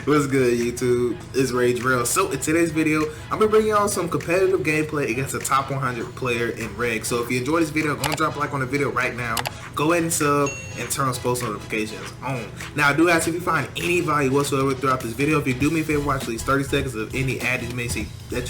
What's good, YouTube? It's Rage Real. So in today's video, I'm gonna bring y'all some competitive gameplay against a top 100 player in Reg. So if you enjoyed this video, go and drop a like on the video right now. Go ahead and sub and turn on post notifications on. Now I do ask if you find any value whatsoever throughout this video. If you do me a favor, watch at least 30 seconds of any ad that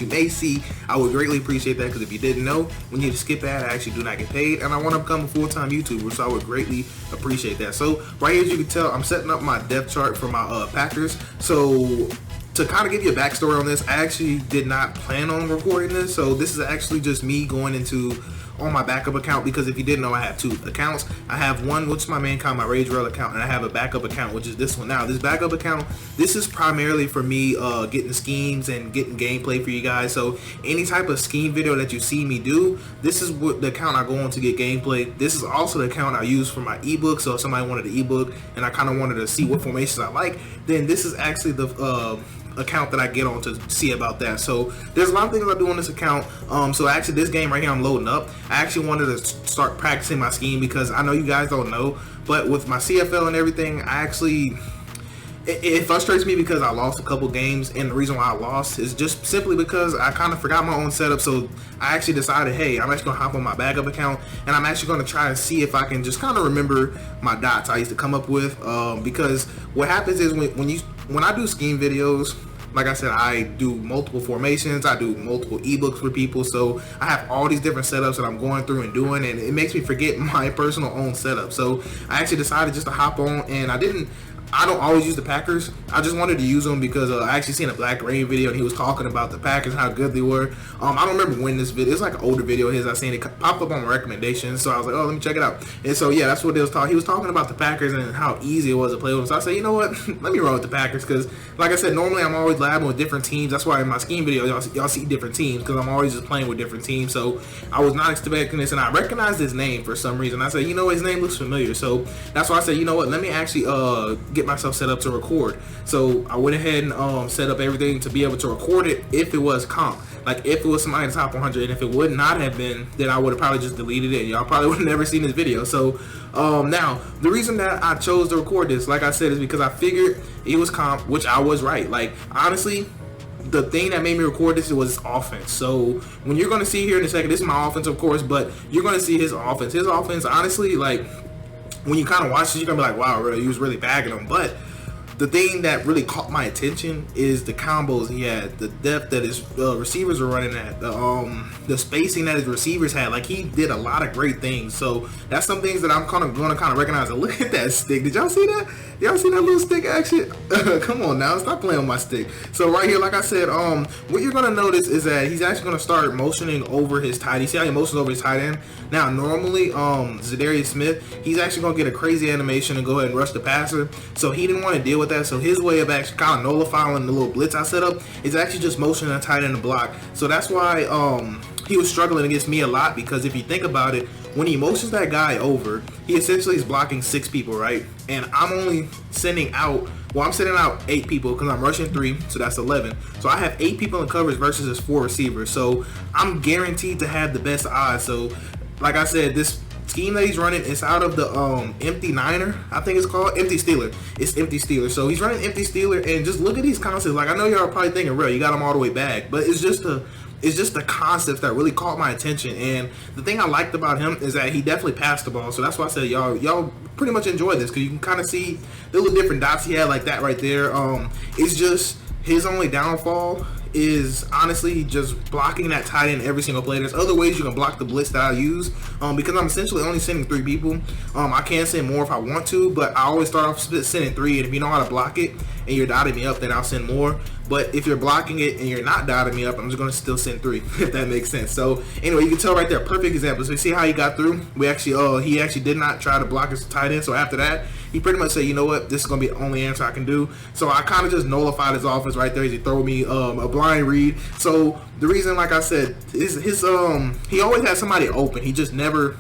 you may see. I would greatly appreciate that, because if you didn't know, when you skip ad, I actually do not get paid, and I want to become a full-time YouTuber, so I would greatly appreciate that. So right here, as you can tell, I'm setting up my depth chart for my Packers. So to kind of give you a backstory on this, I actually did not plan on recording this. So this is actually just me going into on my backup account, because if you didn't know, I have two accounts. I have one which is my main account, my Rage Rail account, and I have a backup account, which is this one. Now this backup account, this is primarily for me getting schemes and getting gameplay for you guys. So any type of scheme video that you see me do, this is what the account I go on to get gameplay. This is also the account I use for my ebook. So if somebody wanted an ebook and I kind of wanted to see what formations I like, then this is actually the account that I get on to see about that. So there's a lot of things I do on this account. So actually this game right here I'm loading up, I actually wanted to start practicing my scheme, because I know you guys don't know, but with my CFL and everything, I actually, it frustrates me because I lost a couple games, and the reason why I lost is just simply because I kind of forgot my own setup. So I actually decided, hey, I'm actually gonna hop on my backup account, and I'm actually gonna try and see if I can just kind of remember my dots I used to come up with, because what happens is when I do scheme videos, like I said, I do multiple formations, I do multiple ebooks for people, so I have all these different setups that I'm going through and doing, and it makes me forget my personal own setup. So I actually decided just to hop on, and I don't always use the Packers. I just wanted to use them because I actually seen a Black Rain video, and he was talking about the Packers, how good they were. I don't remember when this video, it's like an older video of his. I seen it pop up on my recommendations, so I was like, oh, let me check it out. And so yeah, that's what he was talking. He was talking about the Packers and how easy it was to play with them. So I said, you know what, let me roll with the Packers, because like I said, normally I'm always labbing with different teams. That's why in my scheme video y'all see different teams, because I'm always just playing with different teams. So I was not expecting this, and I recognized his name for some reason. I said, you know what, his name looks familiar. So that's why I said, you know what, let me actually get myself set up to record. So I went ahead and set up everything to be able to record it if it was comp. Like if it was somebody in the top 100, and if it would not have been, then I would have probably just deleted it, and y'all probably would have never seen this video. So now the reason that I chose to record this, like I said, is because I figured it was comp, which I was right. Like honestly, the thing that made me record this was offense. So when you're going to see here in a second, this is my offense, of course, but you're going to see his offense. His offense, honestly, like when you kind of watch this, you're going to be like, wow, really, he was really bagging him. But the thing that really caught my attention is the combos he had, the depth that his receivers were running at, the spacing that his receivers had. Like he did a lot of great things. So that's some things that I'm going to recognize. And look at that stick. Did y'all see that? Y'all see that little stick action? Come on now, stop playing with my stick. So right here, like I said, what you're gonna notice is that he's actually gonna start motioning over his tight end. You see how he motions over his tight end? Now normally Za'Darius Smith, he's actually gonna get a crazy animation and go ahead and rush the passer. So he didn't want to deal with that. So his way of actually kind of nullifying the little blitz I set up is actually just motioning a tight end to block. So that's why he was struggling against me a lot, because if you think about it, when he motions that guy over, he essentially is blocking 6 people, right? And I'm only sending out, well, I'm sending out 8 people because I'm rushing 3, so that's 11. So I have 8 people in coverage versus his 4 receivers. So I'm guaranteed to have the best odds. So like I said, this scheme that he's running is out of the empty niner, I think it's called empty stealer. It's empty stealer. So he's running empty stealer, and just look at these concepts. Like I know y'all are probably thinking, real, you got him all the way back, but it's just the concepts that really caught my attention. And the thing I liked about him is that he definitely passed the ball. So that's why I said y'all pretty much enjoy this, because you can kind of see the little different dots he had, like that right there. It's just his only downfall is honestly just blocking that tight end every single play. There's other ways you can block the blitz that I use, because I'm essentially only sending 3 people. I can send more if I want to, but I always start off sending 3, and if you know how to block it and you're dotting me up, then I'll send more. But if you're blocking it and you're not dotting me up, I'm just going to still send 3, if that makes sense. So anyway, you can tell right there, perfect example. So you see how he got through? He actually did not try to block his tight end. So after that, he pretty much said, you know what, this is going to be the only answer I can do. So I kind of just nullified his offense right there as he threw me a blind read. So the reason, like I said, he always had somebody open. He just never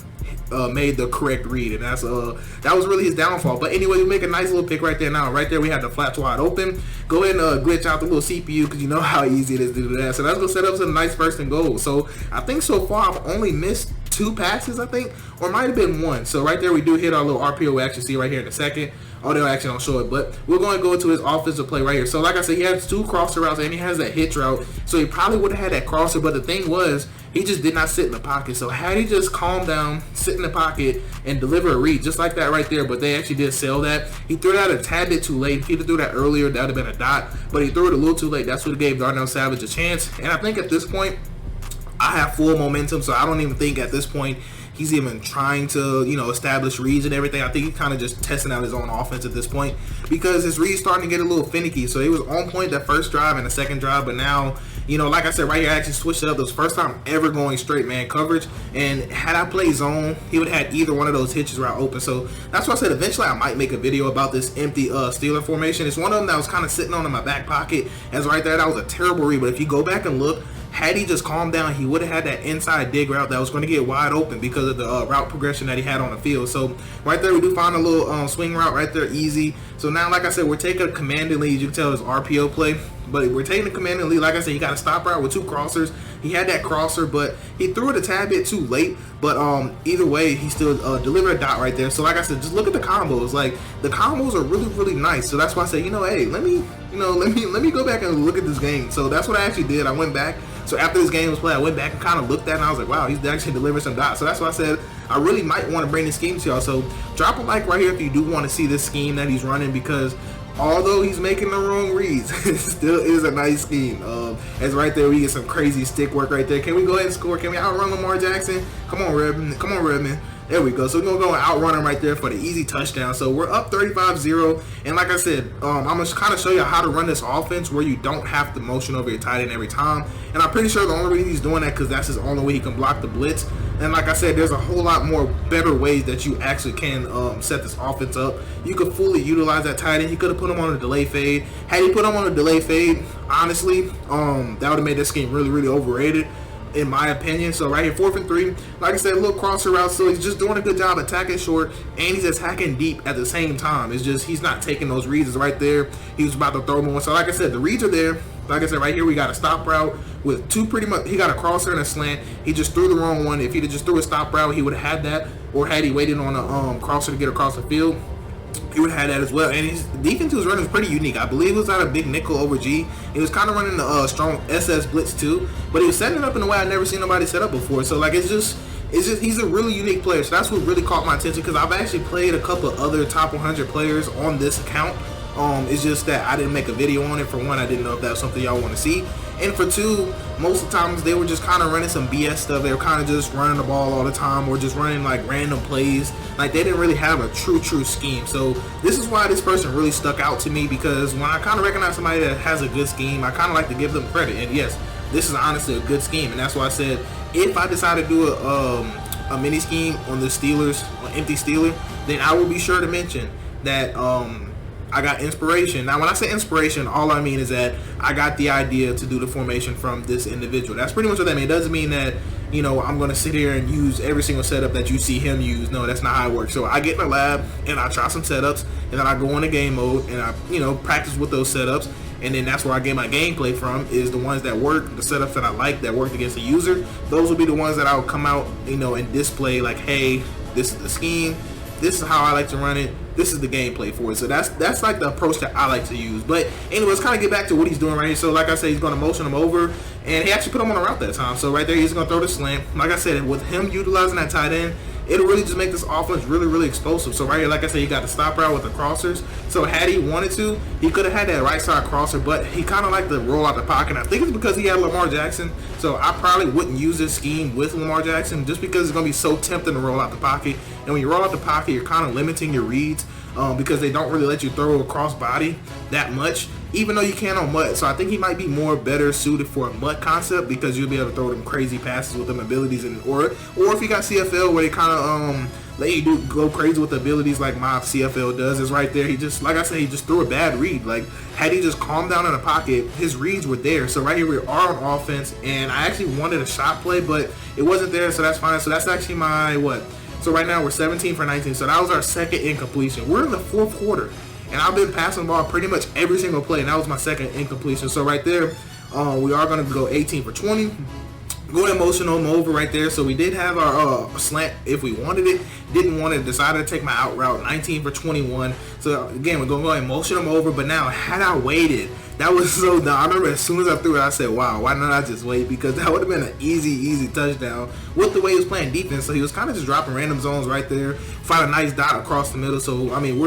made the correct read, and that was really his downfall. But anyway, we make a nice little pick right there. Now right there we had the flats wide open. Go ahead and glitch out the little CPU, because you know how easy it is to do that. So that's gonna set up some nice first and goal. So I think so far I've only missed 2 passes, I think, or it might have been 1. So right there we do hit our little RPO. We actually see right here in a second. Audio actually don't show it, but we're going to go into his offensive play right here. So like I said, he has 2 crosser routes and he has that hitch route. So he probably would have had that crosser, but the thing was, he just did not sit in the pocket. So had he just calmed down, sit in the pocket, and deliver a read just like that right there, but they actually did sell that. He threw that a tad bit too late. If he'd have threw that earlier, that would have been a dot, but he threw it a little too late. That's what gave Darnell Savage a chance. And I think at this point, I have full momentum, so I don't even think at this point he's even trying to, you know, establish reads and everything. I think he's kind of just testing out his own offense at this point because his read's starting to get a little finicky. So he was on point that first drive and the second drive, but now, you know, like I said right here, I actually switched it up. It was the first time ever going straight man coverage, and had I played zone, he would have had either one of those hitches route open. So that's why I said eventually I might make a video about this empty Steeler formation. It's one of them that was kind of sitting on in my back pocket, as right there, that was a terrible read. But if you go back and look, had he just calmed down, he would have had that inside dig route that was going to get wide open because of the route progression that he had on the field. So right there, we do find a little swing route right there, easy. So now, like I said, we're taking a commanding lead. You can tell his RPO play, but we're taking a commanding lead. Like I said, he got a stop route with 2 crossers. He had that crosser, but he threw it a tad bit too late. But either way, he still delivered a dot right there. So like I said, just look at the combos. Like the combos are really, really nice. So that's why I said, you know, hey, let me go back and look at this game. So that's what I actually did. I went back. So after this game was played, I went back and kind of looked at it, and I was like, wow, he's actually delivering some dots. So that's why I said I really might want to bring this scheme to y'all. So drop a like right here if you do want to see this scheme that he's running, because although he's making the wrong reads, it still is a nice scheme. As right there, we get some crazy stick work right there. Can we go ahead and score? Can we outrun Lamar Jackson? Come on, Redman. Come on, Redman. There we go. So we're going to go and outrun him right there for the easy touchdown. So we're up 35-0. And like I said, I'm going to kind of show you how to run this offense where you don't have to motion over your tight end every time. And I'm pretty sure the only reason he's doing that because that's his only way he can block the blitz. And like I said, there's a whole lot more better ways that you actually can set this offense up. You could fully utilize that tight end. He could have put him on a delay fade. Had he put him on a delay fade, honestly, that would have made this scheme really, really overrated, in my opinion. So right here, 4th and 3, like I said, a little crosser route. So he's just doing a good job attacking short, and he's attacking deep at the same time. It's just he's not taking those reads. It's right there. He was about to throw him one. So like I said, the reads are there. Like I said, right here we got a stop route with 2 pretty much. He got a crosser and a slant. He just threw the wrong one. If he'd just threw a stop route, he would have had that. Or had he waited on a crosser to get across the field, he would have had that as well. And his defense he was running was pretty unique. I believe it was out of big nickel over G. He was kind of running the strong SS blitz too, but he was setting it up in a way I've never seen nobody set up before. So like it's just he's a really unique player. So that's what really caught my attention, because I've actually played a couple of other top 100 players on this account. It's just that I didn't make a video on it. For one, I didn't know if that was something y'all want to see, and for 2, most of the times they were just kind of running some BS stuff. They were kind of just running the ball all the time, or just running like random plays. Like they didn't really have a true scheme. So this is why this person really stuck out to me, because when I kind of recognize somebody that has a good scheme, I kind of like to give them credit. And yes, this is honestly a good scheme, and that's why I said if I decide to do a mini scheme on the Steelers, an empty Steeler, then I will be sure to mention that I got inspiration. Now when I say inspiration, all I mean is that I got the idea to do the formation from this individual. That's pretty much what that means. It doesn't mean that, you know, I'm going to sit here and use every single setup that you see him use. No, that's not how it works. So I get in the lab and I try some setups, and then I go into game mode and I, you know, practice with those setups. And then that's where I get my gameplay from, is the ones that work, the setups that I like that worked against the user. Those will be the ones that I'll come out, you know, and display like, hey, this is the scheme. This is how I like to run it. This is the gameplay for it. So that's like the approach that I like to use. But anyways, kind of get back to what he's doing right here. So like I said, he's going to motion him over, and he actually put him on a route that time. So right there, he's going to throw the slant. Like I said, with him utilizing that tight end, it'll really just make this offense really, really explosive. So right here, like I said, he got the stop route with the crossers. So had he wanted to, he could have had that right side crosser, but he kind of liked to roll out the pocket. I think it's because he had Lamar Jackson. So I probably wouldn't use this scheme with Lamar Jackson, just because it's going to be so tempting to roll out the pocket. And when you roll out the pocket, you're kind of limiting your reads, because they don't really let you throw across body that much, even though you can on Mutt. So I think he might be more better suited for a Mutt concept, because you'll be able to throw them crazy passes with them abilities, and or if you got CFL where they kind of let you go crazy with the abilities like my CFL does. Is right there. He just, like I said, he just threw a bad read. Like had he just calmed down in the pocket, his reads were there. So right here we are on offense, and I actually wanted a shot play, but it wasn't there. So that's fine. So that's actually my what. So right now we're 17 for 19. So that was our second incompletion. We're in the 4th quarter, and I've been passing the ball pretty much every single play, and that was my second incompletion. So right there, we are going to go 18 for 20. Go ahead and motion them over right there. So we did have our slant if we wanted it. Didn't want it. Decided to take my out route. 19 for 21. So again, we're going to go ahead and motion them over. But now, had I waited, that was so dumb. I remember as soon as I threw it, I said, wow, why not I just wait? Because that would have been an easy touchdown with the way he was playing defense. So he was kind of just dropping random zones right there. Find a nice dot across the middle. So, I mean,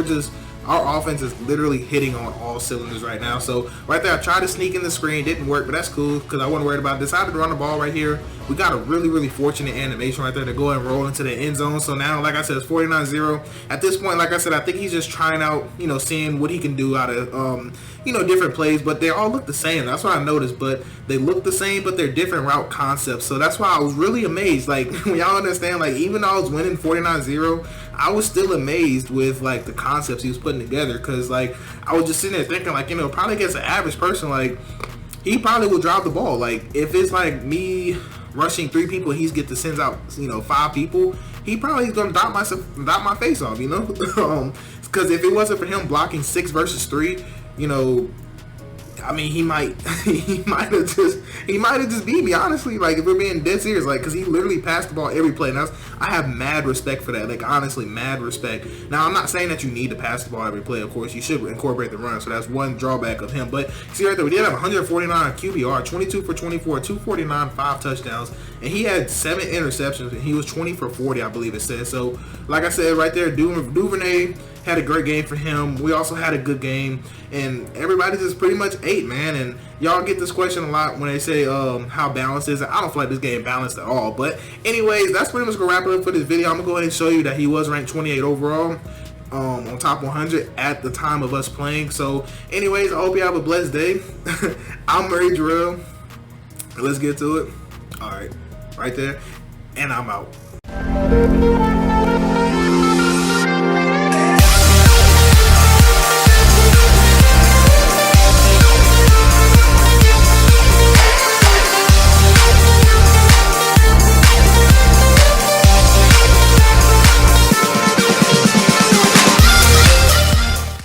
our offense is literally hitting on all cylinders right now. So right there, I tried to sneak in the screen, didn't work, but that's cool because I wasn't worried about it. Decided to run the ball right here. We got a really fortunate animation right there to go and roll into the end zone. So now, like I said, it's 49-0. At this point, like I said, I think he's just trying out, seeing what he can do out of, different plays. But they all look the same. That's what I noticed. But they look the same, but they're different route concepts. So that's why I was really amazed. Like, when y'all understand, like, even though I was winning 49-0, I was still amazed with like the concepts he was putting together, because like I was just sitting there thinking like, probably against an average person, like he probably will drop the ball. Like if it's like me rushing 3 people and he's get to sends out 5 people, he probably is gonna dot my face off, because if it wasn't for him blocking 6 versus 3, I mean, he might have just beat me, honestly. Like, if we're being dead serious, like, because he literally passed the ball every play. And I have mad respect for that. Like, honestly, mad respect. Now, I'm not saying that you need to pass the ball every play. Of course, you should incorporate the run. So that's one drawback of him. But see right there, we did have 149 QBR, 22 for 24, 249, 5 touchdowns, and he had 7 interceptions, and he was 20 for 40, I believe it says. So, like I said right there, Duvernay had a great game for him. We also had a good game, and everybody just pretty much ate, man. And y'all get this question a lot when they say how balanced is it. I don't feel like this game balanced at all. But anyways, that's pretty much gonna wrap it up for this video. I'm gonna go ahead and show you that he was ranked 28 overall on top 100 at the time of us playing. So anyways, I hope you have a blessed day. I'm Murray Jarrell. Let's get to it. All right, right there, and I'm out.